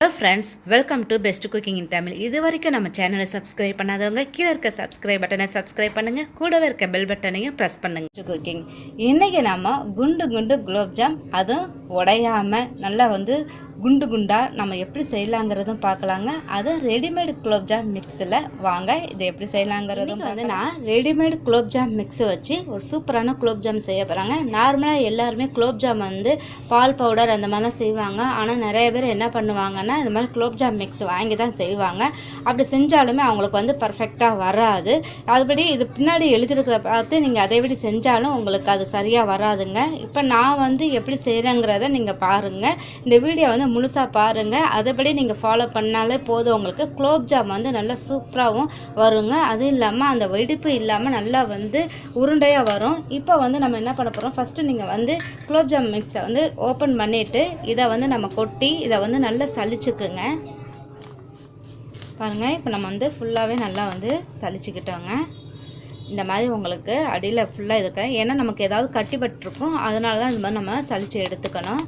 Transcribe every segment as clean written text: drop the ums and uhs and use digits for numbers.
Hello friends, welcome to Bestcooking Tamil. இதுவரைக்கும் நம்ம சேனலை சப்ஸ்கிரைப் பண்ணாதவங்க கீழே இருக்க சப்ஸ்கிரைப் பட்டனை சப்ஸ்கிரைப் பண்ணுங்க, கூடவே இருக்க பெல் பட்டனையும் பிரஸ் பண்ணுங்க. Bestcooking இன்னைக்கு நாம குண்டு குலோப்ஜாம் அதுவும் உடையாம நல்லா குண்டு குண்டா நம்ம எப்படி செய்யலாங்கிறதும் பார்க்கலாங்க. அது ரெடிமேட் குலோப்ஜாம் மிக்ஸில் வாங்க இது எப்படி செய்யலாங்கிறதும் நான் ரெடிமேட் குலோப்ஜாம் மிக்ஸை வச்சு ஒரு சூப்பரான குலோப்ஜாம் செய்ய போகிறாங்க. நார்மலாக எல்லாருமே குலோப்ஜாம் பால் பவுடர் அந்த மாதிரிலாம் செய்வாங்க. ஆனால் நிறைய பேர் என்ன பண்ணுவாங்கன்னா இந்த மாதிரி குலோப்ஜாம் மிக்ஸ் வாங்கி தான் செய்வாங்க. அப்படி செஞ்சாலுமே அவங்களுக்கு பர்ஃபெக்டாக வராது. அதுபடி இது பின்னாடி எழுதிருக்கிறத பார்த்து நீங்கள் அதைபடி செஞ்சாலும் உங்களுக்கு அது சரியாக வராதுங்க. இப்போ நான் எப்படி செய்கிறேங்கிறத நீங்கள் பாருங்கள். இந்த வீடியோ முழுசாக பாருங்கள். அதுபடி நீங்கள் ஃபாலோ பண்ணாலே போதும். உங்களுக்கு குலோப்ஜாம் நல்லா சூப்பராகவும் வருங்க. அது இல்லாமல் அந்த வெடிப்பு இல்லாமல் நல்லா உருண்டையாக வரும். இப்போ நம்ம என்ன பண்ண போகிறோம், ஃபஸ்ட்டு நீங்கள் குலோப்ஜாம் மிக்ஸை ஓப்பன் பண்ணிவிட்டு இதை நம்ம கொட்டி இதை நல்லா சலிச்சுக்குங்க. பாருங்கள், இப்போ நம்ம ஃபுல்லாகவே நல்லா சலிச்சுக்கிட்டோங்க. இந்த மாதிரி உங்களுக்கு அடியில் ஃபுல்லாக இருக்கு. ஏன்னா நமக்கு ஏதாவது கட்டிப்பட்டிருக்கும், அதனால தான் இந்த மாதிரி நம்ம சலிச்சு எடுத்துக்கணும்.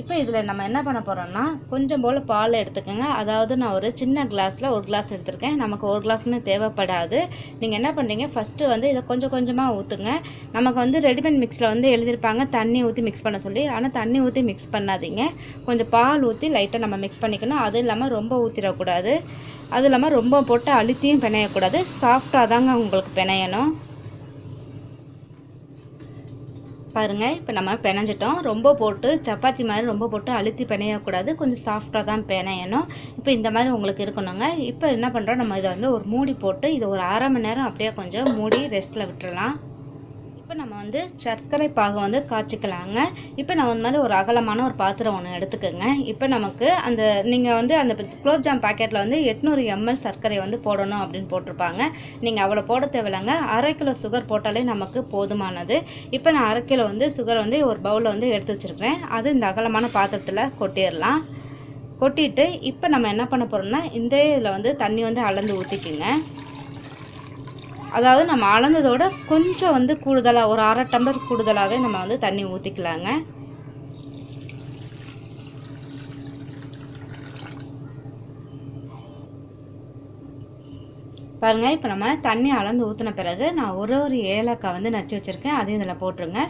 இப்போ இதில் நம்ம என்ன பண்ண போகிறோம்னா கொஞ்சம் போல் பால் எடுத்துக்கோங்க. அதாவது நான் ஒரு சின்ன கிளாஸில் ஒரு கிளாஸ் எடுத்துருக்கேன். நமக்கு ஒரு கிளாஸ்னு தேவைப்படாது. நீங்கள் என்ன பண்ணுறீங்க, ஃபஸ்ட்டு இதை கொஞ்சம் கொஞ்சமாக ஊற்றுங்க. நமக்கு ரெடிமேட் மிக்ஸில் எழுதியிருப்பாங்க தண்ணி ஊற்றி மிக்ஸ் பண்ண சொல்லி. ஆனால் தண்ணி ஊற்றி மிக்ஸ் பண்ணாதீங்க. கொஞ்சம் பால் ஊற்றி லைட்டாக நம்ம மிக்ஸ் பண்ணிக்கணும். அது இல்லாமல் ரொம்ப ஊற்றிடக்கூடாது. அது இல்லாமல் ரொம்ப போட்டு அழுத்தியும் பிணையக்கூடாது. சாஃப்டாக தாங்க உங்களுக்கு பிணையணும். பாருங்கள், இப்போ நம்ம பிணைஞ்சிட்டோம். ரொம்ப போட்டு சப்பாத்தி மாதிரி ரொம்ப போட்டு அழுத்தி பிணையக்கூடாது. கொஞ்சம் சாஃப்டாக தான் பிணையணும். இப்போ இந்த மாதிரி உங்களுக்கு இருக்கணுங்க. இப்போ என்ன பண்ணுறோம், நம்ம இதை ஒரு மூடி போட்டு இதை ஒரு அரை மணி நேரம் அப்படியே கொஞ்சம் மூடி ரெஸ்ட்டில் விட்டுறலாம். இப்போ நம்ம சர்க்கரை பாகு காய்ச்சிக்கலாங்க. இப்போ நான் மாதிரி ஒரு அகலமான ஒரு பாத்திரம் ஒன்று எடுத்துக்கோங்க. இப்போ நமக்கு அந்த நீங்கள் அந்த குலோப்ஜாம் பாக்கெட்டில் 800 ml சர்க்கரை போடணும் அப்படின்னு போட்டிருப்பாங்க. நீங்கள் அவ்வளோ போட தேவையில்லைங்க. அரை கிலோ சுகர் போட்டாலே நமக்கு போதுமானது. இப்போ நான் அரை கிலோ சுகர் ஒரு பவுலில் எடுத்து வச்சுருக்கிறேன். அது இந்த அகலமான பாத்திரத்தில் கொட்டிடலாம். கொட்டிட்டு இப்போ நம்ம என்ன பண்ண போகிறோம்னா இந்த இதில் தண்ணி அளந்து ஊற்றிக்குங்க. அதாவது நம்ம அளந்ததோட கொஞ்சம் கூடுதலாக ஒரு அரை டம்ளர் கூடுதலாகவே நம்ம தண்ணி ஊற்றிக்கலாங்க. பாருங்கள், இப்போ நம்ம தண்ணி அளந்து ஊற்றின பிறகு நான் ஒரு ஏலக்காய் நச்சு வச்சுருக்கேன். அதையும் இதில் போட்டுருங்க.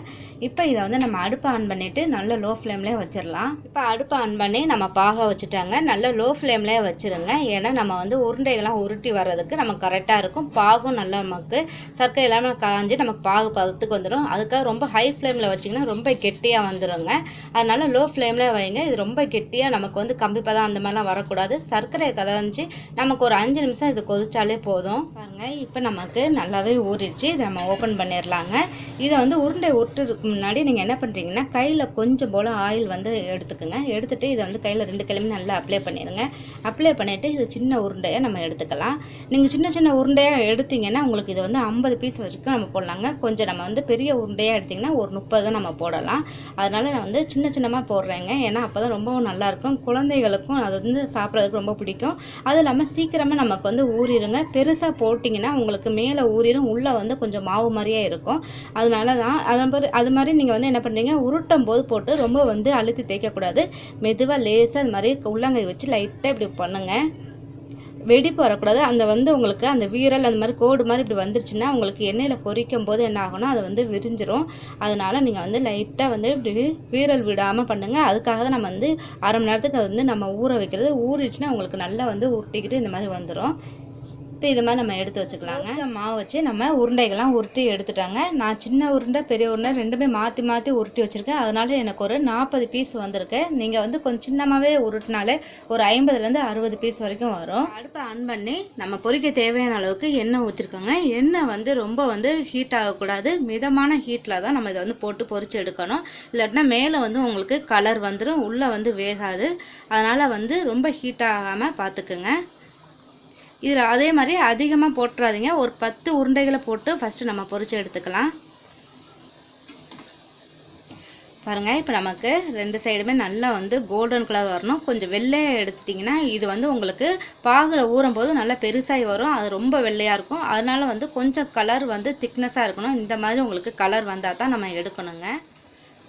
இப்போ இதை நம்ம அடுப்பை ஆன் பண்ணிவிட்டு நல்ல லோ ஃப்ளேம்லேயே வச்சிடலாம். இப்போ அடுப்பை ஆன் பண்ணி நம்ம பாக வச்சுட்டாங்க. நல்ல லோ ஃப்ளேம்லேயே வச்சுருங்க. ஏன்னா நம்ம உருண்டைகள்லாம் உருட்டி வர்றதுக்கு நமக்கு கரெக்டாக இருக்கும். பாகும் நல்லா நமக்கு சர்க்கரை இல்லாமல் காய்ஞ்சி நமக்கு பாகு பதத்துக்கு வந்துடும். அதுக்காக ரொம்ப ஹை ஃப்ளேமில் வச்சிங்கன்னா ரொம்ப கெட்டியாக வந்துடுங்க. அதனால் லோ ஃப்ளேமில் வைங்க. இது ரொம்ப கெட்டியாக நமக்கு கம்பி பதம் அந்த மாதிரிலாம் வரக்கூடாது. சர்க்கரையை கலைஞ்சி நமக்கு ஒரு 5 நிமிஷம் இது கொதிச்சாலே போதும். பாருங்க, இப்போ நமக்கு நல்லாவே ஊறிடுச்சு. இதை நம்ம ஓப்பன் பண்ணிடலாங்க. இதை உருண்டை உருட்டுறதுக்கு முன்னாடி நீங்கள் என்ன பண்ணுறீங்கன்னா கையில் கொஞ்சம் போல் ஆயில் எடுத்துக்கோங்க. எடுத்துகிட்டு இதை கையில் 2 கையிலுமே நல்லா அப்ளை பண்ணிடுங்க. அப்ளை பண்ணிவிட்டு இது சின்ன உருண்டையாக நம்ம எடுத்துக்கலாம். நீங்கள் சின்ன உருண்டையாக எடுத்திங்கன்னா உங்களுக்கு இது 50 பீஸ் வரைக்கும் நம்ம போடலாங்க. கொஞ்சம் நம்ம பெரிய உருண்டையாக எடுத்திங்கன்னா ஒரு 30 நம்ம போடலாம். அதனால் நான் சின்னமாக போடுறேங்க. ஏன்னா அப்போ தான் ரொம்பவும் நல்லாயிருக்கும். குழந்தைகளுக்கும் அது சாப்பிட்றதுக்கு ரொம்ப பிடிக்கும். அது இல்லாமல் சீக்கிரமாக நமக்கு ஊறிடுங்க. பெருசாக போட்டிங்கன்னா உங்களுக்கு மேலே ஊறிடும், உள்ளே கொஞ்சம் மாவு மாதிரியே இருக்கும். அதனால தான் அது மாதிரி நீங்கள் என்ன பண்ணுறீங்க, உருட்டும் போது போட்டு ரொம்ப அழுத்தி தேய்க்கக்கூடாது. மெதுவாக லேசாக அது மாதிரி உள்ளங்கை வச்சு லைட்டாக இப்படி பண்ணுங்கள். வெடிப்பு வரக்கூடாது. அந்த உங்களுக்கு அந்த வீரல் அந்த மாதிரி கோடு மாதிரி இப்படி வந்துருச்சுன்னா உங்களுக்கு எண்ணெயில் பொரிக்கும் போது என்ன ஆகும்னா அது விரிஞ்சிரும். அதனால் நீங்கள் லைட்டாக இப்படி வீரல் விடாமல் பண்ணுங்கள். அதுக்காக தான் நம்ம அரை மணி நேரத்துக்கு அது நம்ம ஊற வைக்கிறது. ஊறிடுச்சுன்னா உங்களுக்கு நல்லா உருட்டிக்கிட்டு இந்த மாதிரி வந்துடும். இப்போ இது மாதிரி நம்ம எடுத்து வச்சுக்கலாங்க. மாவு வச்சு நம்ம உருண்டைகள்லாம் உருட்டி எடுத்துட்டாங்க. நான் சின்ன உருண்டை பெரிய உருண்டை ரெண்டுமே மாற்றி உருட்டி வச்சுருக்கேன். அதனால் எனக்கு ஒரு 40 பீஸ் வந்திருக்கு. நீங்கள் கொஞ்சம் சின்னமாகவே உருட்டினாலே ஒரு 50லேருந்து 60 பீஸ் வரைக்கும் வரும். அடுப்பை ஆன் பண்ணி நம்ம பொரிக்க தேவையான அளவுக்கு எண்ணெய் ஊற்றிருக்கோங்க. எண்ணெய் ரொம்ப ஹீட் ஆகக்கூடாது. மிதமான ஹீட்டில் தான் நம்ம இதை போட்டு பொரிச்சு எடுக்கணும். இல்லாட்டினா மேலே உங்களுக்கு கலர் வந்துடும், உள்ளே வேகாது. அதனால் ரொம்ப ஹீட் ஆகாமல் பார்த்துக்குங்க. இதில் அதே மாதிரி அதிகமாக போட்டுறாதீங்க. ஒரு 10 உருண்டைகளை போட்டு ஃபஸ்ட்டு நம்ம பொரிச்சு எடுத்துக்கலாம். பாருங்கள், இப்போ நமக்கு 2 சைடுமே நல்லா கோல்டன் கலர் வரணும். கொஞ்சம் வெள்ளையாக எடுத்துட்டிங்கன்னா இது உங்களுக்கு பாகில் ஊறும் போது நல்லா பெருசாகி வரும். அது ரொம்ப வெள்ளையாக இருக்கும். அதனால் கொஞ்சம் கலர் திக்னஸாக இருக்கணும். இந்த மாதிரி உங்களுக்கு கலர் வந்தால் தான் நம்ம எடுக்கணுங்க.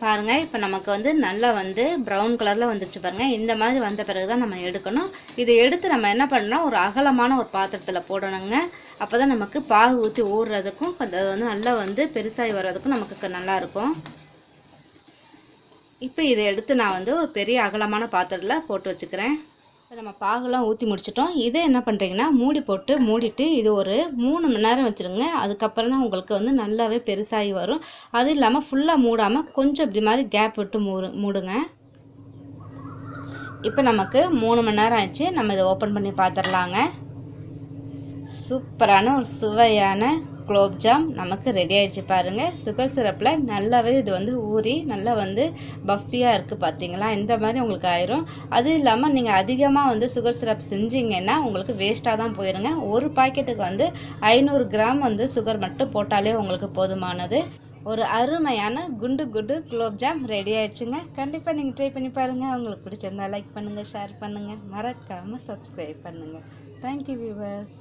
பாருங்கள் இப்போ நமக்கு வந்து நல்லா வந்து ப்ரௌன் கலரில் வந்துருச்சு பாருங்கள். இந்த மாதிரி வந்த பிறகு தான் நம்ம எடுக்கணும். இதை எடுத்து நம்ம என்ன பண்ணணும், ஒரு அகலமான ஒரு பாத்திரத்தில் போடணுங்க. அப்போ தான் நமக்கு பாகு ஊற்றி ஊறுறதுக்கும் அது வந்து நல்லா வந்து பெருசாகி வர்றதுக்கும் நமக்கு நல்லாயிருக்கும். இப்போ இதை எடுத்து நான் வந்து ஒரு பெரிய அகலமான பாத்திரத்தில் போட்டு வச்சுக்கிறேன். இப்போ நம்ம பாகுலாம் ஊற்றி முடிச்சிட்டோம். இதை என்ன பண்ணுறீங்கன்னா மூடி போட்டு மூடிட்டு இது ஒரு 3 மணி நேரம் வச்சுருங்க. அதுக்கப்புறம் தான் உங்களுக்கு வந்து நல்லாவே பெருசாகி வரும். அது இல்லாமல் ஃபுல்லாக மூடாமல் கொஞ்சம் இப்படி மாதிரி கேப் விட்டு மூடுங்க. இப்போ நமக்கு 3 மணி நேரம் ஆயிடுச்சு. நம்ம இதை ஓப்பன் பண்ணி பார்த்துடலாங்க. சூப்பரான ஒரு சுவையான குலோப்ஜாம் நமக்கு ரெடி ஆகிடுச்சு பாருங்கள். சுகர் சிரப்பில் நல்லாவே இது வந்து ஊறி நல்லா வந்து பஃபியாக இருக்குது பார்த்தீங்களா. இந்த மாதிரி உங்களுக்கு ஆயிரும். அது இல்லாமல் நீங்கள் அதிகமாக வந்து சுகர் சிரப் செஞ்சீங்கன்னா உங்களுக்கு வேஸ்ட்டாக தான் போயிருங்க. ஒரு பாக்கெட்டுக்கு வந்து 500 கிராம் வந்து சுகர் மட்டும் போட்டாலே உங்களுக்கு போதுமானது. ஒரு அருமையான குண்டு குலோப்ஜாம் ரெடி ஆயிடுச்சுங்க. கண்டிப்பாக நீங்கள் ட்ரை பண்ணி பாருங்கள். உங்களுக்கு பிடிச்சிருந்தா லைக் பண்ணுங்கள், ஷேர் பண்ணுங்கள், மறக்காமல் சப்ஸ்கிரைப் பண்ணுங்கள். Thank you viewers.